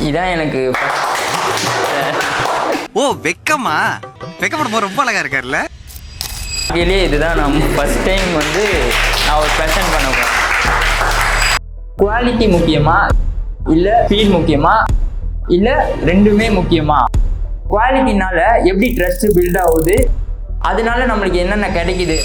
இதான் எனக்கு ஓ வெக்கமா? வெக்கப்படும் ரொம்ப அழகா இருக்காருல்ல. இதுதான் நான் ஃபர்ஸ்ட் டைம் வந்து நான் ஒரு ப்ரெசென்ட் பண்ண போகிறேன். குவாலிட்டி முக்கியமா இல்லை ஸ்பீட் முக்கியமா இல்லை ரெண்டுமே முக்கியமா? குவாலிட்டினால எப்படி ட்ரஸ்ட் பில்ட் ஆகுது, அதனால நம்மளுக்கு என்னென்ன கிடைக்குது?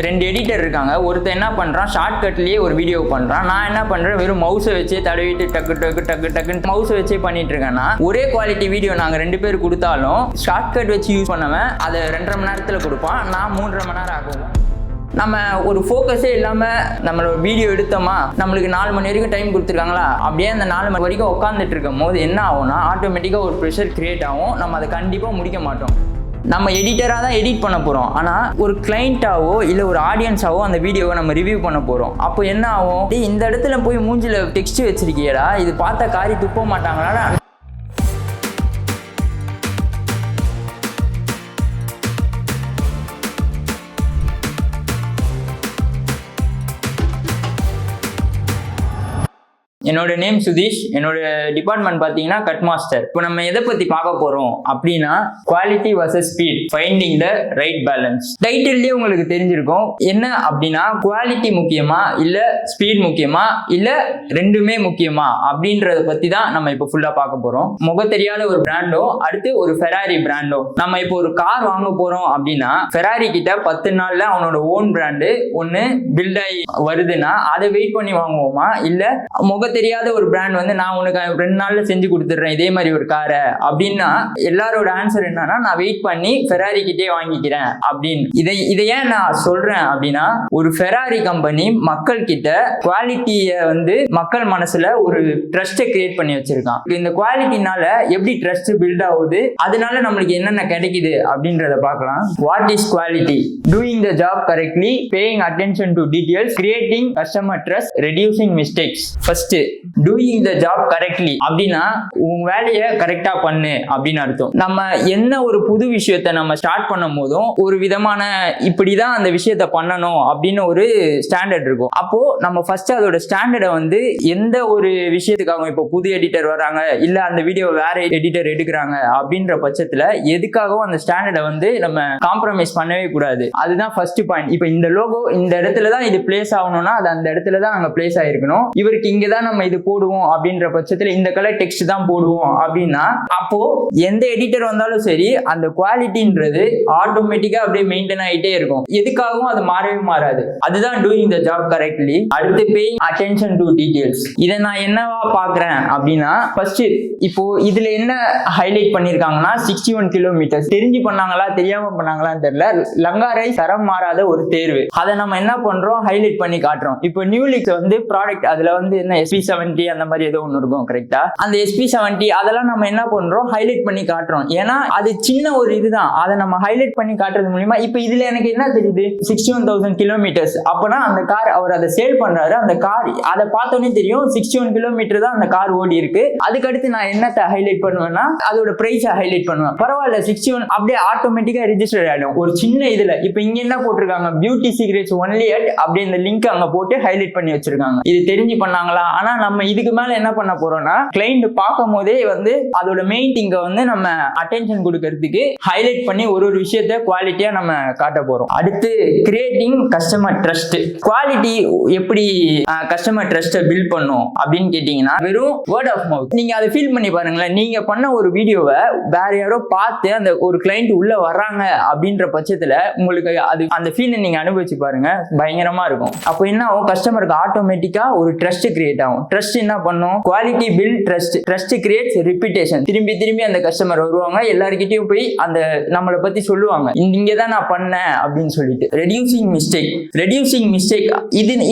2 எடிட்டர் இருக்காங்க. ஒருத்தர் என்ன பண்ணுறான், ஷார்ட்கட்லேயே ஒரு வீடியோ பண்ணுறான். நான் என்ன பண்ணுறேன், வெறும் மவுஸை வச்சே தடவிட்டு டக்குன்னு மவுஸை வச்சே பண்ணிட்டு இருக்கேன்னா, ஒரே குவாலிட்டி வீடியோ நாங்கள் 2 பேர் கொடுத்தாலும் ஷார்ட்கட் வச்சு யூஸ் பண்ணவன் அதை 2.5 மணி நேரத்தில் கொடுப்பான், நான் 3.5 மணி நேரம் ஆகும். நம்ம ஒரு ஃபோக்கஸே இல்லாமல் நம்மளோட வீடியோ எடுத்தோமா, நம்மளுக்கு 4 மணி வரைக்கும் டைம் கொடுத்துருக்காங்களா, அப்படியே அந்த 4 மணி வரைக்கும் உட்காந்துட்டு இருக்கும் போது என்ன ஆகும்னா, ஆட்டோமேட்டிக்காக ஒரு ப்ரெஷர் கிரியேட் ஆகும். நம்ம அதை கண்டிப்பாக முடிக்க மாட்டோம். நம்ம எடிட்டராக தான் எடிட் பண்ண போகிறோம், ஆனால் ஒரு கிளைண்ட்டாவோ இல்லை ஒரு ஆடியன்ஸாவோ அந்த வீடியோவை நம்ம ரிவ்யூ பண்ண போகிறோம். அப்போ என்ன ஆகும், இந்த இடத்துல போய் மூஞ்சில் டெக்ஸ்ட் வச்சிருக்கியடா, இது பார்த்தா காரி துப்ப மாட்டாங்களா? என்னோட நேம் சுதீஷ். என்னோட டிபார்ட்மெண்ட் பார்த்தீங்கன்னா கட் மாஸ்டர். இப்போ நம்ம எதை பற்றி பார்க்க போகிறோம் அப்படின்னா, quality versus speed, finding the right balance. டைட்டில்லேயே உங்களுக்கு தெரிஞ்சிருக்கும் என்ன அப்படின்னா, குவாலிட்டி முக்கியமா இல்லை ஸ்பீட் முக்கியமா இல்லை ரெண்டுமே முக்கியமா அப்படின்றத பற்றி தான் நம்ம இப்போ ஃபுல்லாக பார்க்க போகிறோம். முக தெரியாத ஒரு பிராண்டோ, அடுத்து ஒரு ஃபெராரி பிராண்டோ. நம்ம இப்போ ஒரு கார் வாங்க போகிறோம் அப்படின்னா, ஃபெராரி கிட்ட 10 நாளில் அவனோட ஓன் பிராண்டு ஒன்று பில்ட் ஆகி வருதுன்னா அதை வெயிட் பண்ணி வாங்குவோமா, இல்லை முக தெரியாத ஒரு பிராண்ட் வந்து நான் உனக்கு 2 நாள்ல செஞ்சு கொடுத்துட்றேன் இதே மாதிரி ஒரு காரை அப்படின்னா, எல்லாரோட ஆன்சர் என்னன்னா, நான் வெயிட் பண்ணி ஃபெராரி கிட்டே வாங்கிக்கிறேன் அப்படின்னு. இதை ஏன் நான் சொல்றேன் அப்படின்னா, ஒரு ஃபெராரி கம்பெனி மக்கள் கிட்ட குவாலிட்டியை வந்து மக்கள் மனசுல ஒரு ட்ரஸ்ட்டை கிரியேட் பண்ணி வச்சிருக்கான். இந்த குவாலிட்டினால எப்படி ட்ரஸ்ட் பில்ட் ஆகுது, அதனால நம்மளுக்கு என்னென்ன கிடைக்குது அப்படின்றத பார்க்கலாம். What is quality? Doing the job correctly, paying attention to details, creating customer trust, reducing mistakes. First, doing the job correctly அப்படின்னா உன் வேலையை கரெக்டா பண்ணு அப்படின்னு அர்த்தம். நம்ம என்ன ஒரு புது விஷயத்தை நம்ம ஸ்டார்ட் பண்ணும் போதும் ஒரு விதமான இப்படிதான் அந்த விஷயத்த பண்ணணும் அப்படின்னு ஒரு ஸ்டாண்டர்ட் இருக்கும். அப்போ நம்ம ஃபர்ஸ்ட் அதோட ஸ்டாண்டர்டை வந்து எந்த ஒரு விஷயத்துக்காக, இப்போ புது எடிட்டர் வராங்க இல்ல அந்த வீடியோ வேற எடிட்டர் எடுக்கிறாங்க அப்படின்ற பட்சத்துல எதுக்காகவும் அந்த ஸ்டாண்டர்டை வந்து நம்ம காம்ப்ரமைஸ் பண்ணவே கூடாது. அதுதான் ஃபர்ஸ்ட் பாயிண்ட். இப்போ இந்த லோகோ இந்த இடத்துல தான் இது பிளேஸ் ஆகணும்னா அது அந்த இடத்துல தான் அங்க பிளேஸ் ஆயிருக்கணும். இவருக்கு இங்கதான் நம்ம இது போடுவோம் அப்படின்ற பட்சத்துல இந்த கலர் டெக்ஸ்ட் தான் போடுவோம் அப்படின்னா, அப்போ எந்த எடிட்டர் வந்தாலும் சரி அந்த குவாலிட்டின்றது ஆட்டோமேட்டிக்கா அப்படியே மெயின்டைன் ஆகிட்டே இருக்கும். எதுக்காகவும் அது மாறவே மாறாது. அதுதான் டூயிங் த ஜாப் கரெக்ட்லி. அடுத்து பேயிங் அட்டென்ஷன் டு டீடைல்ஸ். இதை நான் என்னவா பாக்குறேன் அப்படின்னா, ஃபர்ஸ்ட் இப்போ இதுல என்ன ஹைலைட் பண்ணிருக்காங்கன்னா 61 கிலோமீட்டர். தெரிஞ்சு பண்ணாங்களா தெரியாம பண்ணாங்களான்னு தெரியல, லங்காரை தரம் மாறாத ஒரு தேர்வு. அதை நம்ம என்ன பண்றோம், ஹைலைட் பண்ணி காட்டுறோம். இப்போ நியூலிக்ஸ் வந்து ப்ராடக்ட், அதுல வந்து என்ன SP70 அந்த மாதிரி ஏதோ ஒன்று இருக்கும் கரெக்டா. அந்த SP70 அதெல்லாம் நம்ம என்ன பண்றோம், ஹைலைட் பண்ணி காட்டுறோம். ஏன்னா அது சின்ன ஒரு இதுதான், அதை நம்ம ஹைலைட் பண்ணி காட்டுறது மூலியமா இப்போ இதுல எனக்கு என்ன தெரியுது, 61,000 கிலோமீட்டர்ஸ். அப்பனா அந்த கார் அவர் அதை சேல் பண்றாரு, அந்த கார் அதை பார்த்தோன்னே தெரியும் 61 கிலோமீட்டர் தான் அந்த கார் ஓடி இருக்கு. அதுக்கடுத்து நான் என்னத்தை ஹைலைட் பண்ணுவேன்னா அதோட பிரைஸை ஹைலைட் பண்ணுவேன். பரவாயில்ல 61 அப்படியே ஆட்டோமேட்டிக்கா ரிஜிஸ்டர் ஆயிடும் ஒரு சின்ன இதுல. இப்போ இங்க என்ன போட்டிருக்காங்க, பியூட்டி சீக்ரெட்ஸ் ஒன்லி அட் அப்படி இந்த லிங்க் அங்க போட்டு ஹைலைட் பண்ணி வச்சிருக்காங்க. இது தெரிஞ்சு பண்ணாங்களா? ஆனா நம்ம இதுக்கு மேல என்ன பண்ண போறோம்னா, கிளைண்ட் பார்க்கும் போதே வந்து அதோட மெயின் திங்க வந்து நம்ம அட்டென்ஷன் கொடுக்கறதுக்கு ஹைலைட் பண்ணி ஒரு விஷயத்த குவாலிட்டியா நம்ம காட்ட போறோம். அடுத்து கிரியேட்டிங் கஸ்டமர் ட்ரஸ்ட். குவாலிட்டி எப்படி கஸ்டமர் ட்ரஸ்ட்டை பில்ட் பண்ணும் அப்படின்னு கேட்டீங்கன்னா, வெறும் வேர்ட் ஆஃப் மவுத். நீங்க அதை ஃபீல் பண்ணி பாருங்களேன். நீங்க பண்ண ஒரு வீடியோவை வேற யாரோ பார்த்து அந்த ஒரு கிளைண்ட் உள்ள வர்றாங்க அப்படின்ற பட்சத்துல உங்களுக்கு அது அந்த ஃபீலை நீங்க அனுபவிச்சு பாருங்க, பயங்கரமா இருக்கும். அப்போ என்ன ஆகும், கஸ்டமருக்கு ஆட்டோமேட்டிக்கா ஒரு ட்ரஸ்ட் கிரியேட் ஆகும். ட்ரஸ்ட் என்ன பண்ணும், quality build trust. Trust creates repetition. திரும்பி திரும்பி அந்த கஸ்டமர் வருவாங்க, எல்லார்கிட்டயும் போய் அந்த நம்மளை பத்தி சொல்லுவாங்க, இங்க தான் நான் பண்ணேன் அப்படின்னு சொல்லிட்டு. Reducing mistake. ரெடியூசிங் மிஸ்டேக்,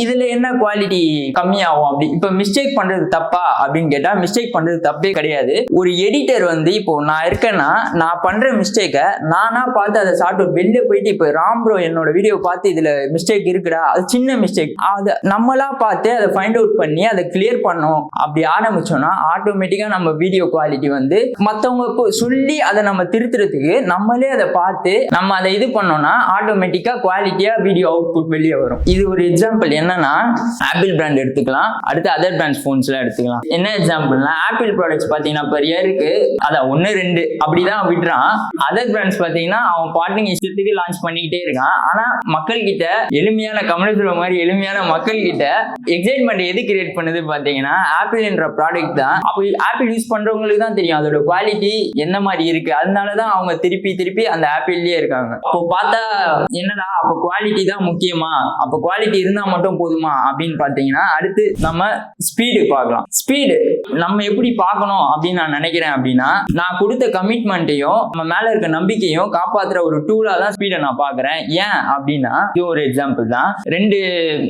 இதுல என்ன குவாலிட்டி கம்மியாகும் அப்படி. இப்ப மிஸ்டேக் பண்றது தப்பா அப்படின்னு கேட்டா, மிஸ்டேக் பண்றது தப்பே கிடையாது. ஒரு எடிட்டர் வந்து இப்போ நான் இருக்கேன்னா, நான் பண்ற மிஸ்டேக்கை நானா பார்த்து அதை சாப்பிட்டு வெளில போயிட்டு, இப்போ ராம் ப்ரோ என்னோட வீடியோ பார்த்து இதுல மிஸ்டேக் இருக்குடா, அது சின்ன மிஸ்டேக், அதை நம்மளா பார்த்து அதை ஃபைண்ட் அவுட் பண்ணி அதை கிளியர் பண்ணோம் அப்படி ஆரம்பிச்சோம்னா ஆட்டோமேட்டிக்கா நம்ம வீடியோ குவாலிட்டி வந்து மத்தவங்க சொல்லி அதை நம்ம திருத்துறதுக்கு நம்மளே அதை பார்த்து நம்ம அதை இது பண்ணோம்னா ஆட்டோமேட்டிக்கா குவாலிட்டியா வீடியோ அவுட்புட் வெளியே வரும். இது ஒரு எக்ஸாம்பிள். என்னன்னா ஆப்பிள் பிராண்ட் எடுத்துக்கலாம், அடுத்து அதர் பிராண்ட்ஸ் போன்ஸ்லாம் எடுத்துக்கலாம். என்ன எக்ஸாம்பிள்னா ஆப்பிள் ப்ராடக்ட்ஸ் பாத்தீங்கன்னா per year-க்கு அதான் 1-2 அப்படிதான் விடுறான். அதர் பிராண்ட்ஸ் பாத்தீங்கன்னா அவன் பாட்டுங்க இஷ்டத்துக்கு லான்ச் பண்ணிக்கிட்டே இருக்கான். ஆனா மக்கள் கிட்ட எளிமையான கமலேஸ்வர மாதிரி எளிமையான மக்கள் கிட்ட எக்ஸைட்மெண்ட் எது கிரியேட் பண்ணுது பாத்தீங்கன்னா ஆப்பிள் என்ற ப்ராடக்ட் தான். அப்போ ஆப்பிள் யூஸ் பண்றவங்களுக்கு தான் தெரியும் அதோட குவாலிட்டி என்ன மாதிரி இருக்கு. அதனாலதான் அவங்க திருப்பி திருப்பி அந்த ஆப்பிள்லயே இருக்காங்க. அப்போ பார்த்தா என்னடா அப்போ குவாலிட்டி தான் முக்கியமா, அப்போ குவாலிட்டி இருந்தா மட்டும் போதுமா அப்படின்னு பாத்தீங்கன்னா அடுத்து நம்ம ஸ்பீடு பார்க்கலாம். ஸ்பீடு நம்ம எப்படி பார்க்கணும் அப்படின்னு நான் நினைக்கிறேன் அப்படின்னா, நான் கொடுத்த கமிட்மெண்ட்டையும் நம்ம மேல இருக்க நம்பிக்கையும் காப்பாத்துற ஒரு டூலா தான் ஸ்பீடை நான் பாக்குறேன். ஏன் அப்படின்னா இது ஒரு எக்ஸாம்பிள் தான். 2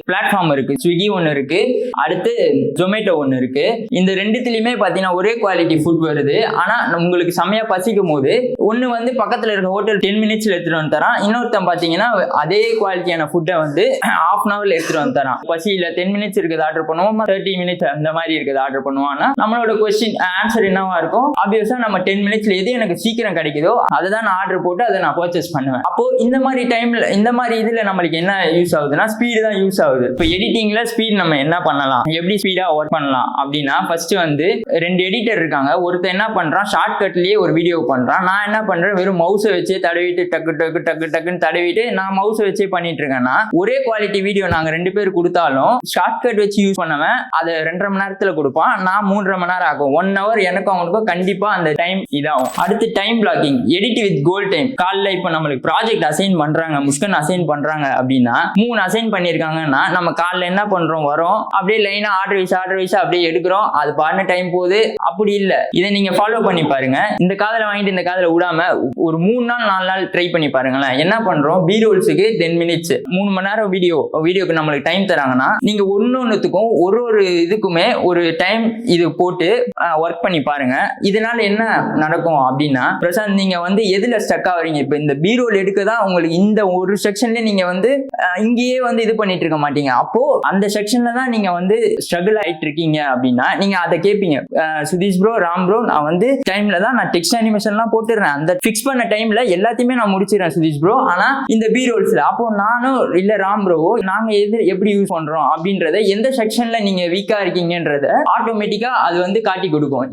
பிளாட்ஃபார்ம் இருக்கு, ஸ்விக்கி ஒன்னு இருக்கு, அடுத்து ஜொமேட்டோ ஒன்னு இருக்கு. இந்த ரெண்டுத்துலயுமே பாத்தீங்கன்னா ஒரே குவாலிட்டி ஃபுட் வருது. ஆனா உங்களுக்கு செமையா பசிக்கும் போது ஒன்னு வந்து பக்கத்துல இருக்க ஹோட்டல் 10 minutes எடுத்துட்டு வந்து தரான், இன்னொருத்தன் பாத்தீங்கன்னா அதே குவாலிட்டியான ஃபுட்டை வந்து half an hour எடுத்துட்டு வந்து தரான். பசியில 10 minutes இருக்குது ஆர்டர் பண்ணுவோம், 30 minutes அந்த மாதிரி இருக்குது ஆர்டர் பண்ணுவான்னா நம்மளோட கொஸ்டின் ஆன்சர் என்னவா இருக்கும்? ஆப்வியஸா நம்ம 10 minutes எது எனக்கு சீக்கிரம் கிடைக்குதோ அதை தான் நான் ஆர்டர் போட்டு அதை நான் பர்ச்சேஸ் பண்ணுவேன். அப்போ இந்த மாதிரி டைம்ல இந்த மாதிரி இதுல நம்மளுக்கு என்ன யூஸ் ஆகுதுன்னா ஸ்பீடு தான் யூஸ் ஆகுது. இப்போ எடிட்டிங்ல ஸ்பீட் நம்ம என்ன பண்ணலாம், எப்படி ஸ்பீடா ஒர்க் பண்ணலாம் அப்படின்னா ஃபர்ஸ்ட் வந்து 2 எடிட்டர் இருக்காங்க. ஒருத்தர் என்ன பண்றான் ஷார்ட் கட்லயே ஒரு வீடியோ பண்றான். நான் என்ன பண்றேன் வெறும் மவுஸை வச்சே தடவிட்டு டக்கு டக்கு டக்கு டக்குன்னு தடவிட்டு நான் மவுஸை வச்சே பண்ணிட்டு இருக்கேன்னா ஒரே குவாலிட்டி வீடியோ நாங்க 2 பேர் கொடுத்தாலும் ஷார்ட் கட் வச்சு யூஸ் பண்ணவன் அதை 2.5 மணி நேரத்துல கொடுப்பான், நான் 3.5 மணி நேரம் ஆகும். 1 hour எனக்கும் அவனுக்கும் கண்டிப்பா அந்த டைம் இதாகும். அடுத்து time blocking, edit with goal time. காலைல இப்போ நம்மளுக்கு ப்ராஜெக்ட் அசைன் பண்றாங்க, முஷ்கன் அசைன் பண்றாங்க அப்படின்னா 3 அசைன் பண்ணிருக்காங்கன்னா நம்ம காலைல என்ன பண்றோம், வரோம் அப்படியே லைனா ஆர்டர் வைஸ் அப்படியே எடுக்கிறோம், அது பாருங்க டைம் போகுது. அப்படி இல்ல, இதை நீங்க ஃபாலோ பண்ணி பாருங்க. இந்த காதல வாங்கிட்டு இந்த காதல விடாம ஒரு 3 நாள் 4 நாள் ட்ரை பண்ணி பாருங்களேன். என்ன பண்றோம், பி ரோல்ஸுக்கு 10 minutes 3 மணி நேரம் வீடியோக்கு நம்மளுக்கு டைம் தராங்கன்னா நீங்க ஒன்னொன்னுத்துக்கும் ஒரு இதுக்குமே ஒரு டைம் இது போட்டு ஒர்க் பண்ணி பாருங்க. இதனால என்ன நடக்கும் அப்படின்னா பிரசாந்த் நீங்க வந்து எதுல ஸ்டக் ஆவறீங்க, இப்ப இந்த பி ரோல் எடுக்க தான் உங்களுக்கு இந்த ஒரு செக்ஷன்ல நீங்க வந்து இங்கேயே வந்து இது பண்ணிட்டு இருக்க மாட்டீங்க. அப்போ அந்த செக்ஷன்ல தான் நீங்க வந்து ஸ்ட்ரகிள் ஆயிட்டு இருக்கீங்க அப்படின்னா நீங்க அதை கேட்பீங்க, சுதீஷ் ப்ரோ ராம் ப்ரோ நான் வந்து டைம்ல தான் நான் டெக்ஸ்ட் அனிமேஷன்லாம் போட்டுறேன், அந்த ஃபிக்ஸ் பண்ண டைம்ல எல்லாத்தையுமே நான் முடிச்சிடறேன் சுதீஷ் ப்ரோ, ஆனா இந்த பி ரோல்ஸ்ல அப்போ நானும் இல்ல ராம் ப்ரோ நாங்க எப்படி யூஸ் பண்றோம் அப்படின்றத எந்த செக்ஷன்ல நீங்க வீக்கா இருக்கீங்கன்றத ஆட்டோமேட்டிக்கா அது வந்து காட்டி கொடுக்கும்.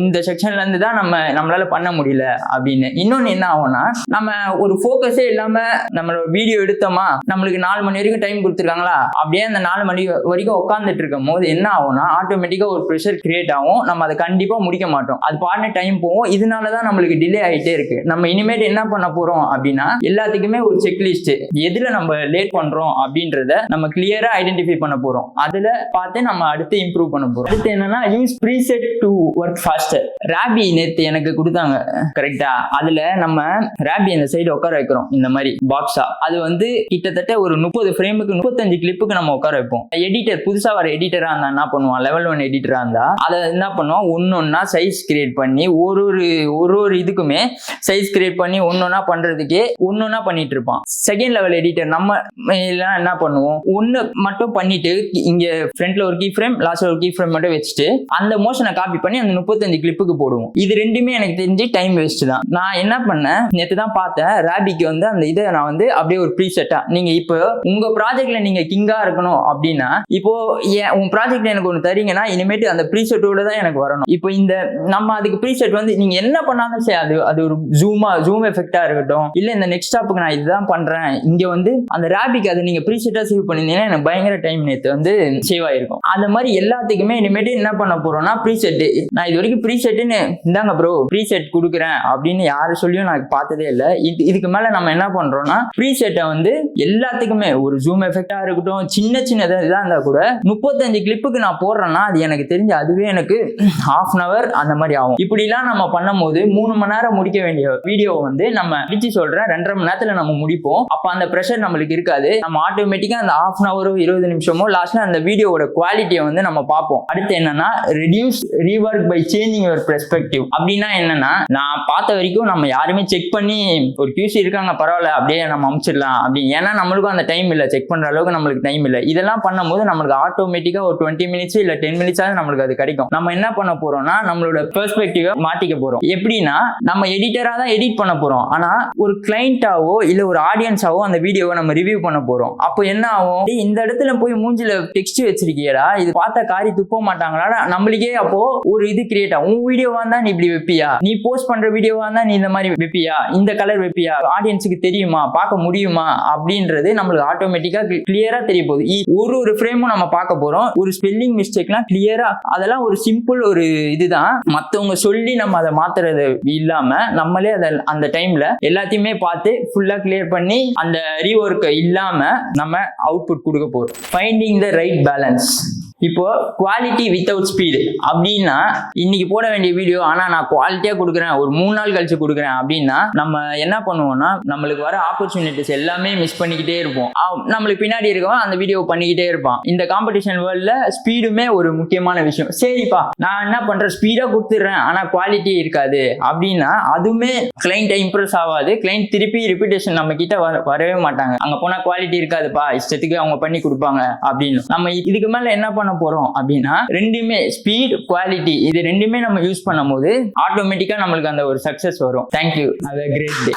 இந்த செக்ஷன்ல இருந்து தான் நம்மளால பண்ண முடியல அப்படின்னு. இன்னொன்னு என்ன ஆகும்னா நம்ம ஒரு ஃபோக்கஸே இல்லாம நம்மளோட வீடியோ எடுத்தோமா, நம்மளுக்கு 4 மணி வரைக்கும் டைம் கொடுத்துருக்காங்களா, அப்படியே அந்த 4 மணி வரைக்கும் உட்காந்துட்டு இருக்கும் போது என்ன ஆகும்னா ஆட்டோமேட்டிக்கா ஒரு ப்ரெஷர் கிரியேட் ஆகும், நம்ம அதை கண்டிப்பா முடிக்க மாட்டோம், அது பாட்டு டைம் போகும். இதனாலதான் நம்மளுக்கு டிலே ஆகிட்டே இருக்கு. நம்ம இனிமேட் என்ன பண்ண போறோம் அப்படின்னா எல்லாத்துக்குமே ஒரு செக்லிஸ்ட், எதுல நம்ம லேட் பண்றோம் அப்படின்றத நம்ம கிளியரா ஐடென்டிஃபை பண்ண போறோம், அதுல பார்த்து நம்ம அடுத்து இம்ப்ரூவ் பண்ண போறோம். அடுத்து என்னன்னா use preset to work faster. ராபி நேத்து எனக்கு கொடுத்தாங்க கரெக்டா, அதுல நம்ம ராபி இந்த சைடு உட்கார வைக்கிறோம் இந்த மாதிரி பாக்ஸா, அது வந்து கிட்டத்தட்ட ஒரு 30 ஃப்ரேமுக்கு 35 கிளிப்புக்கு நம்ம உட்கார வைப்போம். எடிட்டர் புதுசா வர எடிட்டரா இருந்தா என்ன பண்ணுவான், லெவல் 1 எடிட்டரா இருந்தா அதை என்ன பண்ணுவான் ஒன்னொன்னா சைஸ் கிரியேட் பண்ணி ஒரு இதுக்குமே சைஸ் கிரியேட் பண்ணி ஒன்னொன்னா பண்றதுக்கே ஒன்னொன்னா பண்ணிட்டு இருப்பான். செகண்ட் லெவல் எடிட்டர் நம்ம எல்லாம் என்ன பண்ணுவோம், ஒன்னு மட்டும் பண்ணிட்டு இங்க ஃப்ரண்ட்ல ஒரு கீ ஃப்ரேம் லாஸ்ட்ல ஒரு கீ ஃப்ரேம் மட்டும் வச்சுட்டு அந்த மோஷனை காப்பி பண்ணி அந்த 35 கிளிப்புக்கு போடுவோம். இது ரெண்டுமே எனக்கு தெரிஞ்சு டைம் வேஸ்ட் தான். நான் என்ன பண்ணேன் நேற்று தான் பார்த்தேன், ராபிக்கு வந்து அந்த இதை நான் வந்து அப்படியே ஒரு ப்ரீசெட்டா, நீங்க இப்போ உங்க ப்ராஜெக்ட்ல நீங்க கிங்கா இருக்கணும் அப்படின்னா இப்போ உங்க ப்ராஜெக்ட் எனக்கு ஒன்று தரீங்கன்னா இனிமேட்டு அந்த ப்ரீசெட்டோட தான் எனக்கு வரணும். இப்போ இந்த நம்ம அதுக்கு ப்ரீசெட் வந்து நீங்க என்ன பண்ணாலும் சரி, அது ஒரு ஜூம் எஃபெக்டா இருக்கட்டும், இல்ல இந்த நெக்ஸ்ட் ஸ்டாப்புக்கு நான் இதுதான் பண்றேன், இங்க வந்து அந்த ராபிக்கு அதை நீங்க ப்ரீசெட்டா சேவ் பண்ணிருந்தீங்கன்னா எனக்கு பயங்கர டைம் நேற்று வந்து சேவ் ஆயிருக்கும். அந்த மாதிரி எல்லாத்துக்குமே இனிமேட்டு என்ன பண்ண போறோம்னா ப்ரீசெட், நான் இது வரைக்கும் ப்ரீசெட்னு இந்தாங்க ப்ரோ ப்ரீசெட் கொடுக்குறேன் அப்படின்னு யாரு சொல்லியும் நான் பார்த்ததே இல்லை. இதுக்கு மேல நம்ம என்ன பண்றோம்னா ப்ரீசெட்டை வந்து எல்லாத்துக்குமே ஒரு ஜூம் எஃபெக்டா இருக்கட்டும், சின்னதா இருந்தா கூட 35 கிளிப்புக்கு நான் போடுறேன்னா அது எனக்கு தெரிஞ்சு அதுவே எனக்கு half an hour அந்த மாதிரி ஆகும். இப்படிலாம் நம்ம பண்ணும்போது 3 மணி நேரம் முடிக்க வேண்டிய வீடியோ வந்து நம்ம அடிச்சு சொல்றேன் 2.5 மணி நேரத்துல நம்ம முடிப்போம். அப்ப அந்த ப்ரெஷர் நம்மளுக்கு இருக்காது. நம்ம ஆட்டோமேட்டிக்கா அந்த half an hour 20 நிமிஷமோ லாஸ்ட்ல அந்த வீடியோவோட குவாலிட்டியை வந்து நம்ம பார்ப்போம். அடுத்து என்னன்னா reduce rework by changing your perspective. அப்படின்னா என்னன்னா, நான் பார்த்த வரைக்கும் நம்ம யாருமே செக் பண்ணி ஒரு QC இருக்காங்க பரவாயில்ல அப்படியே நம்ம அமைச்சிடலாம் அப்படி. ஏன்னா நம்மளுக்கும் அந்த டைம் இல்லை, செக் பண்ற அளவுக்கு நம்மளுக்கு டைம் இல்லை. இதெல்லாம் பண்ணும்போது நம்மளுக்கு ஆட்டோமேட்டிக்கா ஒரு 20 மினிட்ஸ் இல்ல 10 மினிட்ஸ் நம்மளுக்கு அது கிடைக்கும். நம்ம என்ன பண்ண போறோம்னா, நம்மளோட பெர்ஸ்பெக்டிவ மாத்திக்க போறோம். எப்படின்னா, நம்ம எடிட்டரா தான் எடிட் பண்ண போறோம். ஆனா ஒரு கிளைண்டாவோ இல்ல ஒரு ஆடியன்ஸாவோ அந்த வீடியோவை நம்ம ரிவ்யூ பண்ண போறோம். அப்போ என்ன ஆகும், இந்த இடத்துல போய் மூஞ்சில டெக்ஸ்ட் வச்சிருக்கியடா, இது பார்த்தா காரி துப்ப மாட்டாங்களா, நம்மளுக்கே அப்போ ஒரு இது கிரியேட் ஆகும். உன் வீடியோவா இருந்தா நீ இப்படி வைப்பியா, நீ போஸ்ட் பண்ற வீடியோவா இருந்தா நீ இந்த மாதிரி வைப்பியா, இந்த கலர் வைப்பியா, ஆடியன்ஸுக்கு தெரியுமா, பார்க்க முடியுமா அப்படின்றது நம்மளுக்கு ஆட்டோமேட்டிக்கா கிளியரா தெரிய போகுது. ஒரு ஃப்ரேமும் நம்ம பார்க்க போறோம். ஒரு ஸ்பெல்லிங் மிஸ்டேக்லாம் கிளியரா, அதெல்லாம் ஒரு சிம்பிள் ஒரு இதுதான். மத்தவங்க சொல்லி நம்ம அதை மாத்துறது இல்லாம நம்மளே அதை அந்த டைம்ல எல்லாத்தையுமே பார்த்து ஃபுல்லா கிளியர் பண்ணி அந்த ரீவொர்க் இல்லாம நம்ம அவுட்புட் கொடுக்க போறோம். Finding the right balance. இப்போ குவாலிட்டி வித்தவுட் ஸ்பீடு அப்படின்னா, இன்னைக்கு போட வேண்டிய வீடியோ ஆனா நான் குவாலிட்டியா கொடுக்குறேன், ஒரு 3 நாள் கழிச்சு கொடுக்குறேன் அப்படின்னா நம்ம என்ன பண்ணுவோம்னா, நம்மளுக்கு வர ஆப்பர்ச்சுனிட்டிஸ் எல்லாமே மிஸ் பண்ணிக்கிட்டே இருப்போம். நம்மளுக்கு பின்னாடி இருக்கவன் அந்த வீடியோ பண்ணிக்கிட்டே இருப்பான். இந்த காம்படிஷன் வேர்ல்ட்ல ஸ்பீடுமே ஒரு முக்கியமான விஷயம். சரிப்பா, நான் என்ன பண்றேன், ஸ்பீடா கொடுத்துடுறேன் ஆனா குவாலிட்டி இருக்காது அப்படின்னா அதுவுமே கிளைண்ட் இம்ப்ரெஸ் ஆகாது. கிளைண்ட் திருப்பி ரிப்பீட்டேஷன் நம்ம கிட்ட வரவே மாட்டாங்க. அங்க போனா குவாலிட்டி இருக்காதுப்பா, இஷ்டத்துக்கு அவங்க பண்ணி கொடுப்பாங்க அப்படின்னு. நம்ம இதுக்கு மேல என்ன பண்ண போறோம் அப்படின்னா, ரெண்டுமே ஸ்பீட் குவாலிட்டி இது ரெண்டுமே நம்ம யூஸ் பண்ணும்போது ஆட்டோமேட்டிக்கா நம்மளுக்கு அந்த ஒரு சக்சஸ் வரும். Thank you. Have a great day.